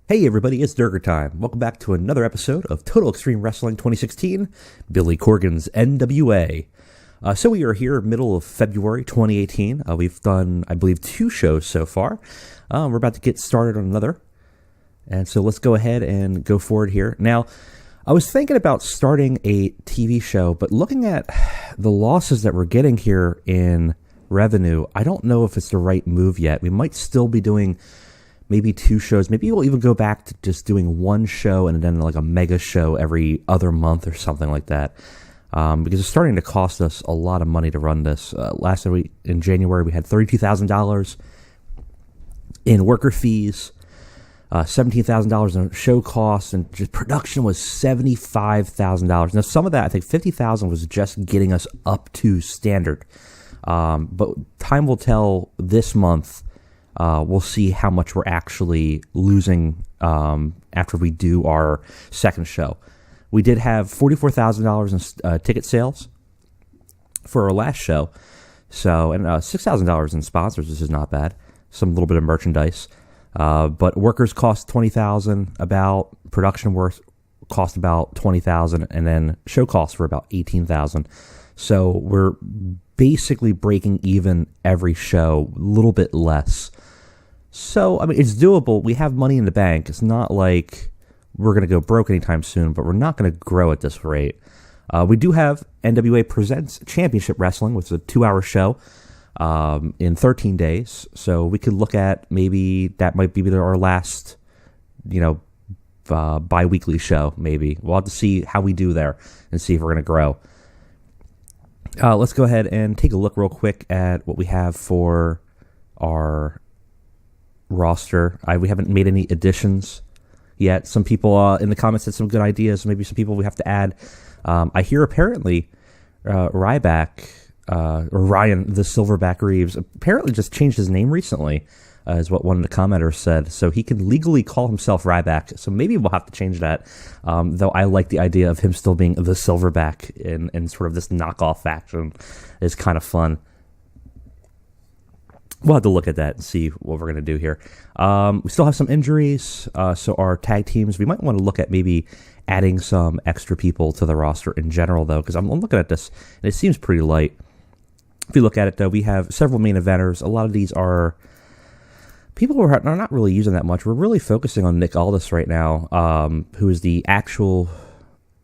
Hey everybody, it's Durger time. Welcome back to another episode of Total Extreme Wrestling 2016, Billy Corgan's NWA. So we are here middle of February 2018. We've done, I believe, 2 shows so far. We're about to get started on another. And so let's go ahead and go forward here. Now, I was thinking about starting a TV show, but looking at the losses that we're getting here in revenue, I don't know if it's the right move yet. We might still be doing maybe 2 shows. Maybe we'll even go back to just doing 1 show and then like a mega show every other month or something like that. Because it's starting to cost us a lot of money to run this. Last week in January, we had $32,000 in worker fees, $17,000 in show costs, and just production was $75,000. Now, some of that, I think $50,000 was just getting us up to standard. But time will tell this month. We'll see how much we're actually losing after we do our second show. We did have $44,000 in ticket sales for our last show, so and $6,000 in sponsors. This is not bad. Some little bit of merchandise, but workers cost $20,000. About production work cost about $20,000, and then show costs were about $18,000. So we're basically breaking even every show, a little bit less. So, I mean, it's doable. We have money in the bank. It's not like we're going to go broke anytime soon, but we're not going to grow at this rate. We do have NWA Presents Championship Wrestling, which is a 2-hour show in 13 days. So we could look at maybe that might be our last, bi-weekly show, maybe. We'll have to see how we do there and see if we're going to grow. Let's go ahead and take a look real quick at what we have for our roster. We haven't made any additions yet. Some people in the comments had some good ideas. Maybe some people we have to add. I hear apparently Ryback or Ryan the Silverback Reeves apparently just changed his name recently, is what one of the commenters said. So he can legally call himself Ryback. So maybe we'll have to change that. Though I like the idea of him still being the Silverback in sort of this knockoff faction. Is kind of fun. We'll have to look at that and see what we're going to do here. We still have some injuries, so our tag teams, we might want to look at maybe adding some extra people to the roster in general, though, because I'm looking at this, and it seems pretty light. If you look at it, though, we have several main eventers. A lot of these are people who are not really using that much. We're really focusing on Nick Aldis right now, who is the actual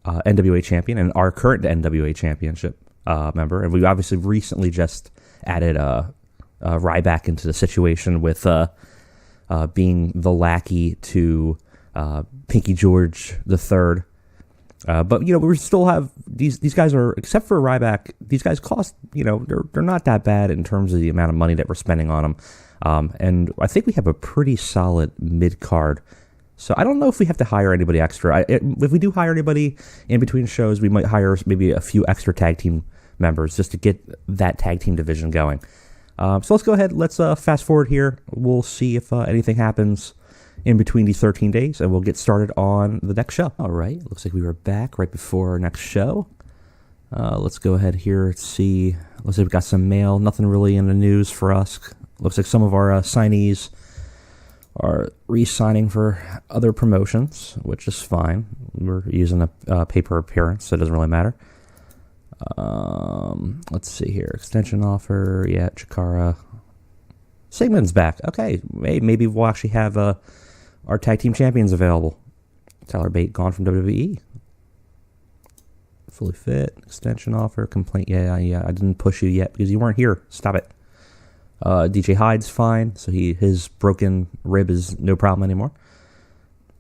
NWA champion and our current NWA championship member. And we obviously recently just added Ryback into the situation with being the lackey to Pinky George III. But we still have these guys are, except for Ryback, these guys cost, they're not that bad in terms of the amount of money that we're spending on them. And I think we have a pretty solid mid card. So I don't know if we have to hire anybody extra. If we do hire anybody in between shows, we might hire maybe a few extra tag team members just to get that tag team division going. So let's go ahead. Let's fast forward here. We'll see if anything happens in between these 13 days, and we'll get started on the next show. All right. Looks like we were back right before our next show. Let's go ahead here. See. Looks like we've got some mail. Nothing really in the news for us. Looks like some of our signees are re-signing for other promotions, which is fine. We're using a paper appearance, so it doesn't really matter. Let's see here. Extension offer. Yeah, Chikara. Sigmund's back. Okay, maybe we'll actually have our tag team champions available. Tyler Bate gone from WWE. Fully fit. Extension offer. Complaint. Yeah. I didn't push you yet because you weren't here. Stop it. DJ Hyde's fine. So his broken rib is no problem anymore.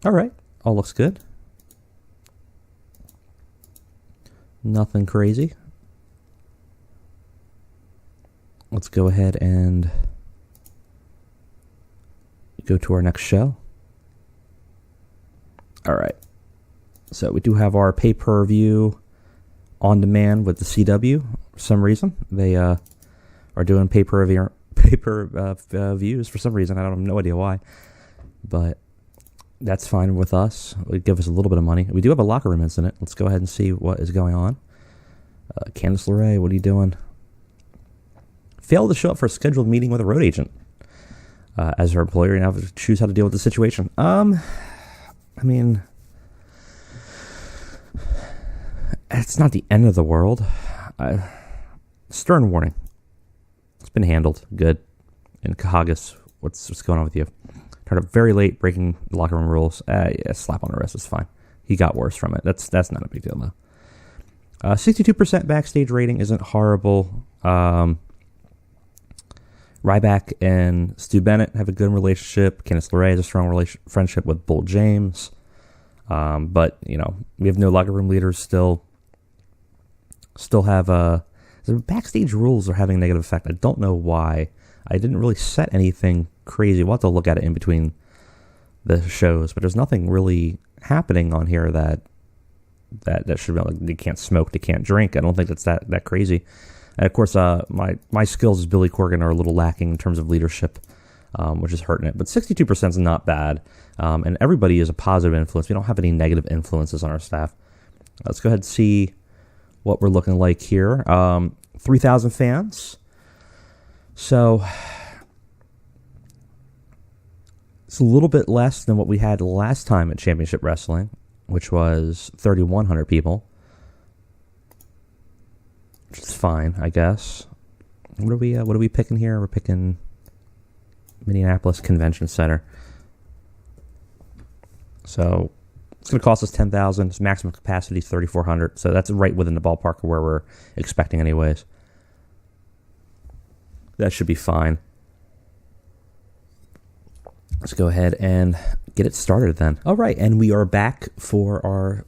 All right. All looks good. Nothing crazy. Let's go ahead and go to our next show. All right. So we do have our pay-per-view on demand with the CW. For some reason, they are doing pay-per-views for some reason. I have no idea why, but that's fine with us. It would give us a little bit of money. We do have a locker room incident. Let's go ahead and see what is going on. Candice LeRae, what are you doing? Failed to show up for a scheduled meeting with a road agent as her employer, and have to choose how to deal with the situation. I mean, it's not the end of the world. Stern warning. It's been handled good. And Kahagas, what's going on with you? Turned up very late, breaking locker room rules. A slap on the wrist is fine. He got worse from it. That's not a big deal, though. 62% backstage rating isn't horrible. Ryback and Stu Bennett have a good relationship. Candice LeRae has a strong friendship with Bull James. But, you know, we have no locker room leaders still. Still have the backstage rules are having a negative effect. I don't know why. I didn't really set anything crazy. We'll have to look at it in between the shows, but there's nothing really happening on here that should be like, they can't smoke, they can't drink. I don't think that's that crazy. And of course, my skills as Billy Corgan are a little lacking in terms of leadership, which is hurting it. But 62% is not bad, and everybody is a positive influence. We don't have any negative influences on our staff. Let's go ahead and see what we're looking like here. 3,000 fans. So it's a little bit less than what we had last time at Championship Wrestling, which was 3,100 people. Which is fine, I guess. What are we picking here? We're picking Minneapolis Convention Center. So it's going to cost us $10,000. Its maximum capacity is 3,400. So that's right within the ballpark of where we're expecting, anyways. That should be fine. Let's go ahead and get it started then. All right, and we are back for our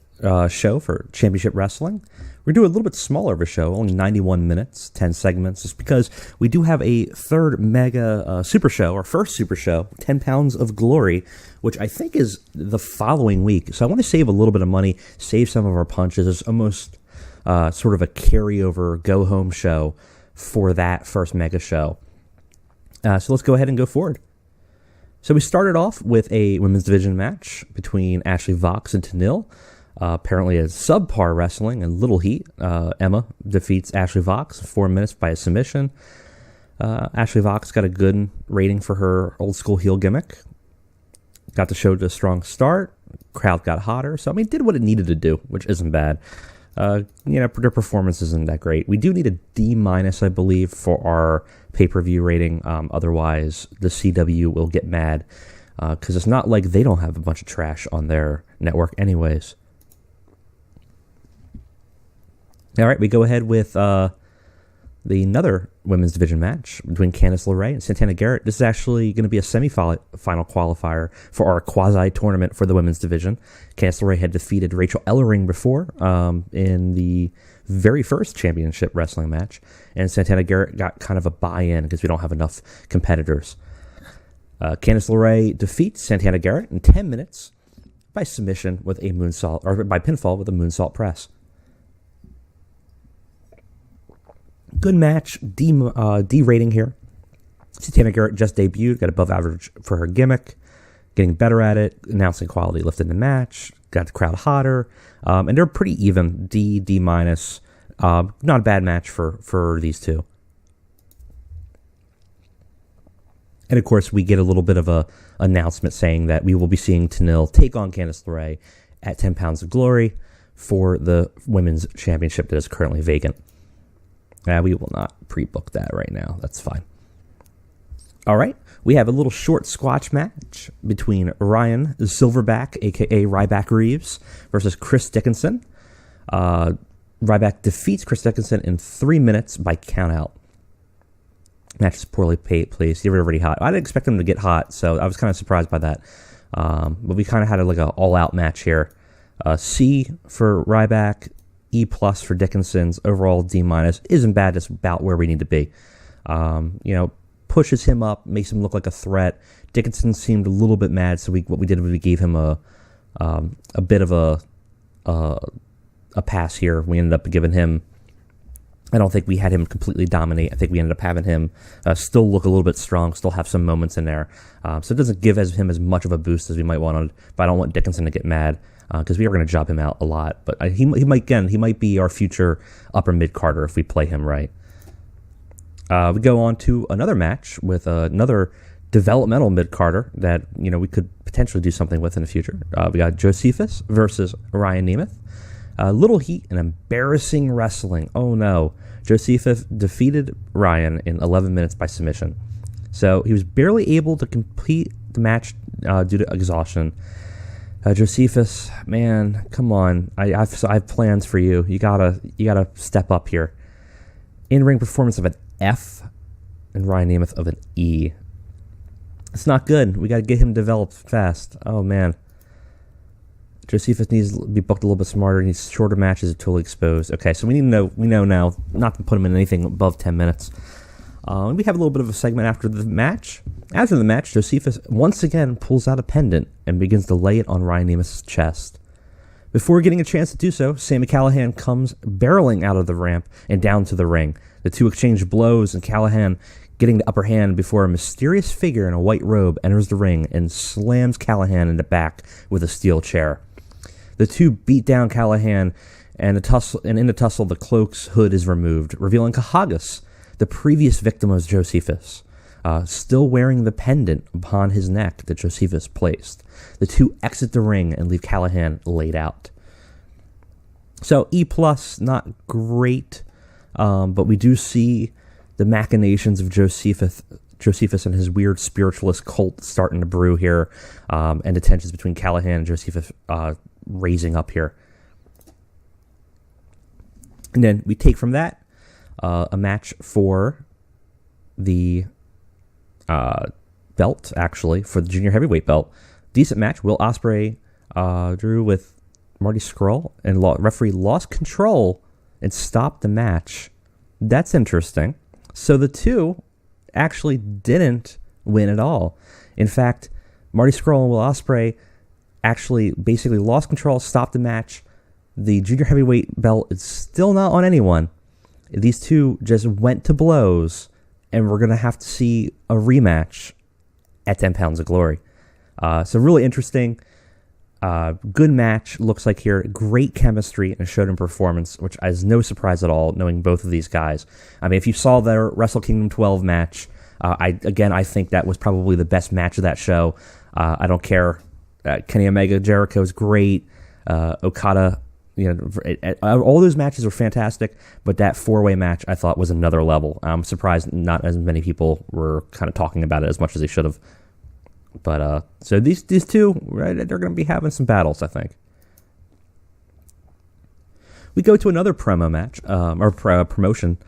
show for Championship Wrestling. We're doing a little bit smaller of a show, only 91 minutes, 10 segments, just because we do have a third mega super show, our first super show, 10 Pounds of Glory, which I think is the following week. So I want to save a little bit of money, save some of our punches. It's almost sort of a carryover go-home show for that first mega show. So let's go ahead and go forward. So we started off with a women's division match between Ashley Vox and Tenille. Apparently a subpar wrestling and little heat. Emma defeats Ashley Vox in 4 minutes by a submission. Ashley Vox got a good rating for her old school heel gimmick. Got the show to a strong start. Crowd got hotter. So, I mean, did what it needed to do, which isn't bad. Their performance isn't that great. We do need a D-, I believe, for our pay-per-view rating. Otherwise, the CW will get mad. Because it's not like they don't have a bunch of trash on their network anyways. All right, we go ahead with another women's division match between Candice LeRae and Santana Garrett. This is actually going to be a semifinal qualifier for our quasi-tournament for the women's division. Candice LeRae had defeated Rachel Ellering before in the very first championship wrestling match, and Santana Garrett got kind of a buy-in because we don't have enough competitors. Candice LeRae defeats Santana Garrett in 10 minutes by submission with a moonsault, or by pinfall with a moonsault press. Good match, D rating here. Santana Garrett just debuted, got above average for her gimmick, getting better at it, announcing quality lifted the match, got the crowd hotter, and they're pretty even, D-. Not a bad match for these two. And of course, we get a little bit of a announcement saying that we will be seeing Tenille take on Candice LeRae at 10 Pounds of Glory for the women's championship that is currently vacant. We will not pre-book that right now. That's fine. All right. We have a little short squash match between Ryan Silverback, a.k.a. Ryback Reeves, versus Chris Dickinson. Ryback defeats Chris Dickinson in 3 minutes by countout. Match is poorly placed. They were already hot. I didn't expect them to get hot, so I was kind of surprised by that. But we kind of had like an all-out match here. C for Ryback, E+ for Dickinson's. Overall, D- isn't bad. Just about where we need to be. Pushes him up, makes him look like a threat. Dickinson seemed a little bit mad, so what we did was we gave him a bit of a pass here. We ended up giving him. I don't think we had him completely dominate. I think we ended up having him still look a little bit strong, still have some moments in there. So it doesn't give him as much of a boost as we might want. But I don't want Dickinson to get mad because we are going to job him out a lot. But he might be our future upper mid-carder if we play him right. We go on to another match with another developmental mid-carder that, we could potentially do something with in the future. We got Josephus versus Ryan Nemeth. Little heat and embarrassing wrestling. Oh no. Josephus defeated Ryan in 11 minutes by submission. So he was barely able to complete the match due to exhaustion. Josephus, man, come on. I have plans for you. You gotta step up here. In-ring performance of an F and Ryan Nemeth of an E. It's not good. We got to get him developed fast. Oh, man. Josephus needs to be booked a little bit smarter. He needs shorter matches are totally exposed. Okay, so we know now not to put him in anything above 10 minutes. We have a little bit of a segment after the match. After the match, Josephus once again pulls out a pendant and begins to lay it on Ryan Nemeth's chest. Before getting a chance to do so, Sami Callihan comes barreling out of the ramp and down to the ring. The two exchange blows, and Callihan getting the upper hand before a mysterious figure in a white robe enters the ring and slams Callihan in the back with a steel chair. The two beat down Callihan, and in the tussle, the cloak's hood is removed, revealing Kahagas, the previous victim of Josephus, still wearing the pendant upon his neck that Josephus placed. The two exit the ring and leave Callihan laid out. So E+, not great, but we do see the machinations of Josephus and his weird spiritualist cult starting to brew here, and the tensions between Callihan and Josephus raising up here. And then we take from that a match for the belt, actually, for the junior heavyweight belt. Decent match. Will Ospreay drew with Marty Scurll, and referee lost control and stopped the match. That's interesting. So the two actually didn't win at all. In fact, Marty Scurll and Will Ospreay actually basically lost control, stopped the match. The junior heavyweight belt is still not on anyone. These two just went to blows, and we're going to have to see a rematch at 10 Pounds of Glory. So really interesting. Good match, looks like here. Great chemistry and showed in performance, which is no surprise at all, knowing both of these guys. I mean, if you saw their Wrestle Kingdom 12 match, I think that was probably the best match of that show. I don't care. Kenny Omega, Jericho is great. Okada, all those matches were fantastic, but that four-way match I thought was another level. I'm surprised not as many people were kind of talking about it as much as they should have. But so these two, right, they're going to be having some battles, I think. We go to another promo match, promotion.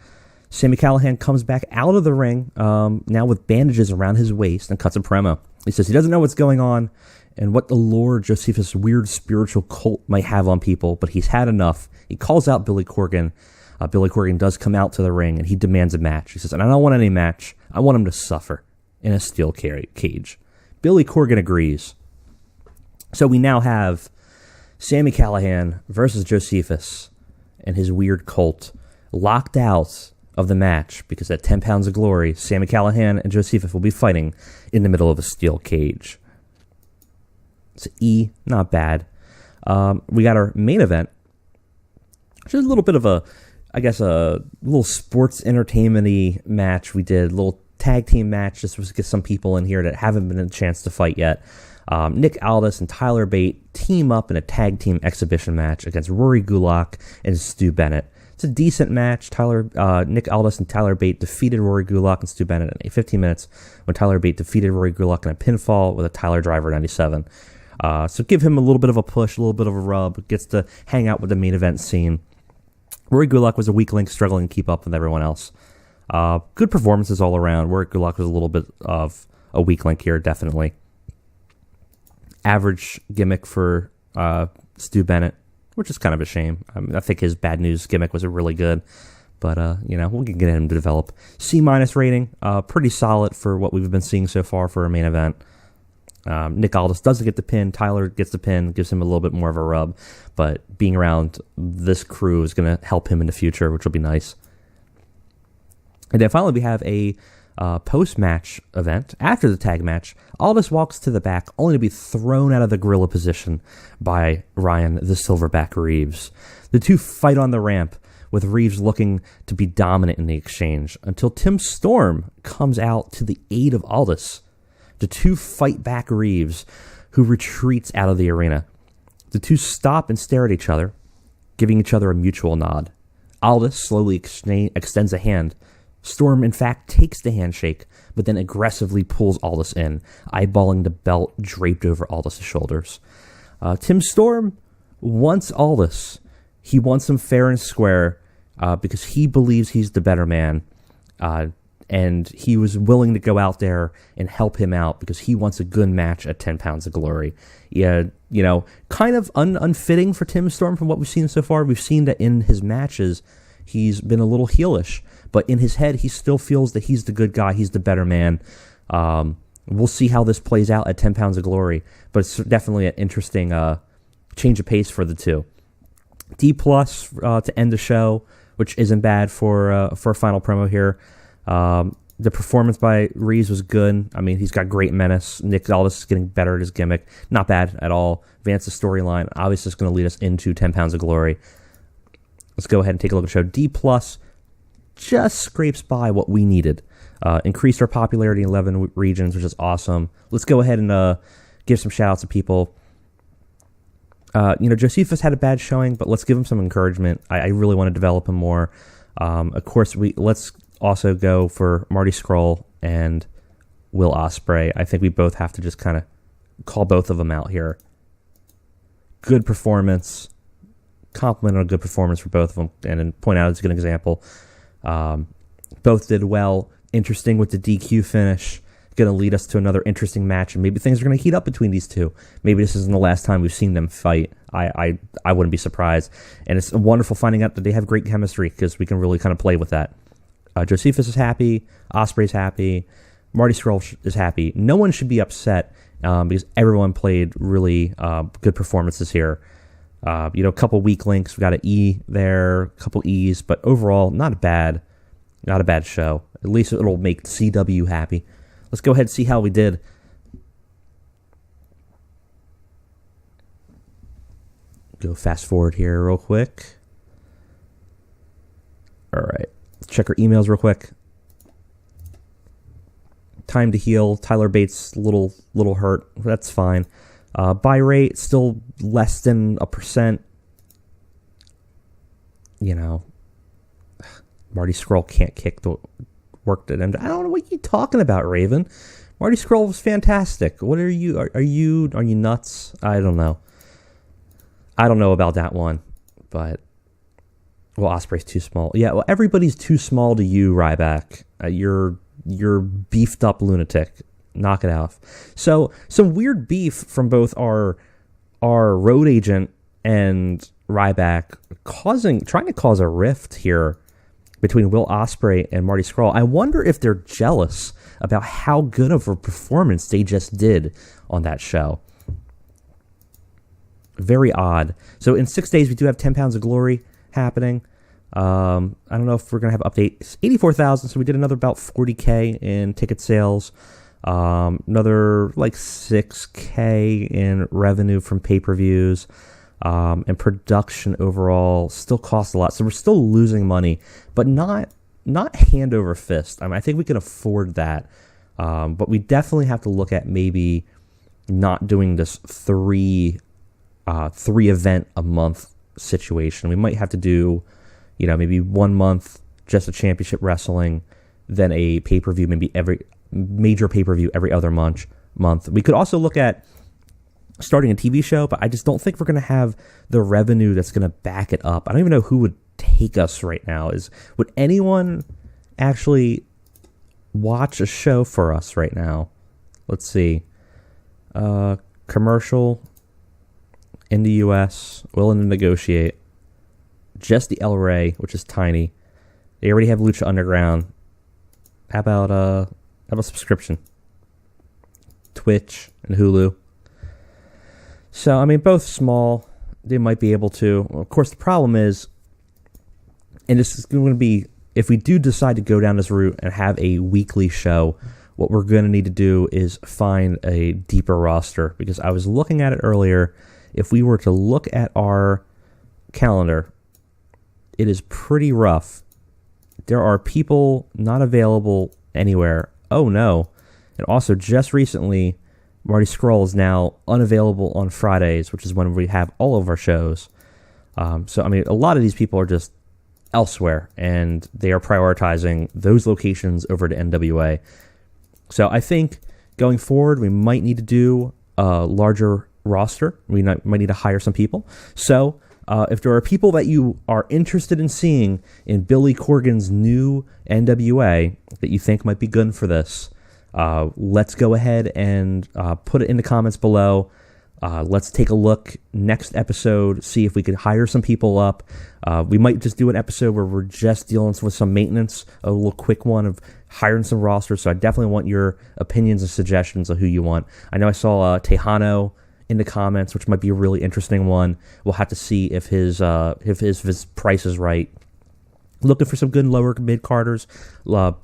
Sami Callihan comes back out of the ring, now with bandages around his waist, and cuts a promo. He says he doesn't know what's going on and what the Lord Josephus' weird spiritual cult might have on people, but he's had enough. He calls out Billy Corgan. Billy Corgan does come out to the ring, and he demands a match. He says, and I don't want any match. I want him to suffer in a steel cage. Billy Corgan agrees. So we now have Sami Callihan versus Josephus and his weird cult locked out of the match because at 10 Pounds of Glory, Sami Callihan and Josephus will be fighting in the middle of a steel cage. It's E, not bad. We got our main event, which is a little bit of a little sports entertainment-y match we did, a little tag team match, just to get some people in here that haven't been a chance to fight yet. Nick Aldis and Tyler Bate team up in a tag team exhibition match against Rory Gulak and Stu Bennett. It's a decent match. Nick Aldis and Tyler Bate defeated Rory Gulak and Stu Bennett in 15 minutes when Tyler Bate defeated Rory Gulak in a pinfall with a Tyler Driver 97. So give him a little bit of a push, a little bit of a rub, gets to hang out with the main event scene. Rory Gulak was a weak link, struggling to keep up with everyone else. Good performances all around. Rory Gulak was a little bit of a weak link here, definitely. Average gimmick for Stu Bennett, which is kind of a shame. I think his Bad News gimmick was really good, but we can get him to develop. C- rating, pretty solid for what we've been seeing so far for a main event. Nick Aldis doesn't get the pin. Tyler gets the pin, gives him a little bit more of a rub, but being around this crew is going to help him in the future, which will be nice. And then finally we have a post-match event. After the tag match, Aldis walks to the back, only to be thrown out of the gorilla position by Ryan the Silverback Reeves. The two fight on the ramp, with Reeves looking to be dominant in the exchange, until Tim Storm comes out to the aid of Aldis. The two fight back Reeves, who retreats out of the arena. The two stop and stare at each other, giving each other a mutual nod. Aldis slowly extends a hand. Storm, in fact, takes the handshake, but then aggressively pulls Aldis in, eyeballing the belt draped over Aldis' shoulders. Tim Storm wants Aldis. He wants him fair and square because he believes he's the better man. And he was willing to go out there and help him out because he wants a good match at 10 Pounds of Glory. Yeah, kind of unfitting for Tim Storm from what we've seen so far. We've seen that in his matches, he's been a little heelish. But in his head, he still feels that he's the good guy. He's the better man. We'll see how this plays out at 10 Pounds of Glory. But it's definitely an interesting change of pace for the two. D+ to end the show, which isn't bad for a final promo here. The performance by Reeves was good. I mean, he's got great menace. Nick Aldis is getting better at his gimmick. Not bad at all. Advances the storyline. Obviously, it's going to lead us into 10 Pounds of Glory. Let's go ahead and take a look at the show. D+ just scrapes by what we needed. Increased our popularity in 11 regions, which is awesome. Let's go ahead and give some shout-outs to people. Josephus had a bad showing, but let's give him some encouragement. I really want to develop him more. Of course, let's also go for Marty Scurll and Will Ospreay. I think we both have to just kind of call both of them out here. Good performance. Compliment on a good performance for both of them, and then point out as a good example. Both did well. Interesting with the DQ finish. Going to lead us to another interesting match, and maybe things are going to heat up between these two. Maybe this isn't the last time we've seen them fight. I wouldn't be surprised. And it's wonderful finding out that they have great chemistry because we can really kind of play with that. Josephus is happy. Ospreay's happy. Marty Scurll is happy. No one should be upset because everyone played really good performances here. A couple weak links. We got an E there, a couple E's, but overall, not a bad show. At least it'll make CW happy. Let's go ahead and see how we did. Go fast forward here real quick. All right. Check our emails real quick. Time to heal. Tyler Bates, little hurt. That's fine. Buy rate, still less than 1%. Marty Scurll can't kick the work that end. I don't know what you're talking about, Raven. Marty Scurll was fantastic. What are you? Are you nuts? I don't know. I don't know about that one, but Ospreay's too small. Yeah, well, everybody's too small to you, Ryback. You're beefed up lunatic. Knock it off. So some weird beef from both our road agent and Ryback trying to cause a rift here between Will Ospreay and Marty Scurll. I wonder if they're jealous about how good of a performance they just did on that show. Very odd. So in 6 days, we do have 10 Pounds of Glory happening. I don't know if we're going to have updates. 84,000, so we did another about 40K in ticket sales. Another like 6K in revenue from pay-per-views. And production overall still costs a lot. So we're still losing money, but not hand over fist. I think we can afford that. But we definitely have to look at maybe not doing this three event a month situation. We might have to do, maybe 1 month just a championship wrestling, then a pay-per-view, maybe every major pay-per-view every other month. We could also look at starting a TV show, but I just don't think we're going to have the revenue that's going to back it up. I don't even know who would take us right now. Would anyone actually watch a show for us right now? Let's see. Commercial in the U.S., willing to negotiate. Just the El Rey, which is tiny. They already have Lucha Underground. How about subscription? Twitch and Hulu. So, both small. They might be able to. Of course, the problem is, and this is going to be, if we do decide to go down this route and have a weekly show, what we're going to need to do is find a deeper roster. Because I was looking at it earlier. If we were to look at our calendar, it is pretty rough. There are people not available anywhere. Oh, no. And also, just recently, Marty Scurll is now unavailable on Fridays, which is when we have all of our shows. So, I mean, a lot of these people are just elsewhere, and they are prioritizing those locations over to NWA. So I think going forward, we might need to do a larger roster. We might need to hire some people. So if there are people that you are interested in seeing in Billy Corgan's new NWA that you think might be good for this, let's go ahead and put it in the comments below. Let's take a look next episode, see if we could hire some people up. We might just do an episode where we're just dealing with some maintenance, a little quick one of hiring some rosters. So I definitely want your opinions and suggestions of who you want. I know I saw Tejano in the comments, which might be a really interesting one. We'll have to see if his price is right. Looking for some good lower mid-carders,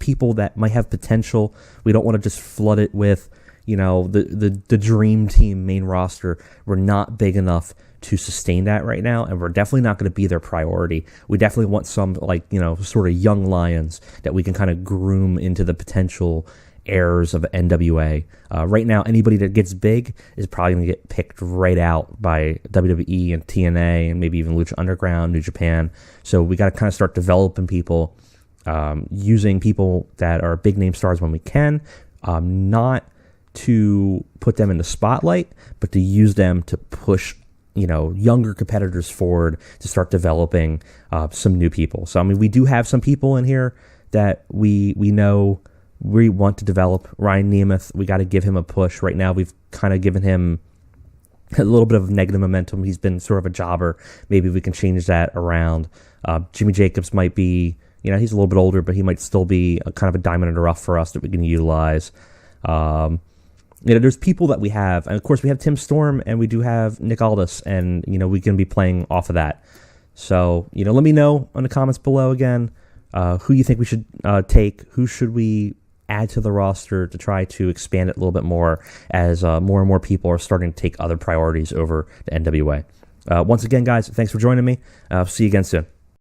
people that might have potential. We don't want to just flood it with, the dream team main roster. We're not big enough to sustain that right now, and we're definitely not going to be their priority. We definitely want some, sort of young lions that we can kind of groom into the potential heirs of NWA. Right now, anybody that gets big is probably going to get picked right out by WWE and TNA and maybe even Lucha Underground, New Japan. So we got to kind of start developing people, using people that are big name stars when we can, not to put them in the spotlight, but to use them to push, younger competitors forward to start developing some new people. So, I mean, we do have some people in here that we know we want to develop. Ryan Nemeth, we got to give him a push. Right now, we've kind of given him a little bit of negative momentum. He's been sort of a jobber. Maybe we can change that around. Jimmy Jacobs might be, he's a little bit older, but he might still be a kind of a diamond in the rough for us that we can utilize. There's people that we have, and of course we have Tim Storm, and we do have Nick Aldis, and we can be playing off of that. So let me know in the comments below again who you think we should take, who should we add to the roster to try to expand it a little bit more as more and more people are starting to take other priorities over the NWA. Once again, guys, thanks for joining me. See you again soon.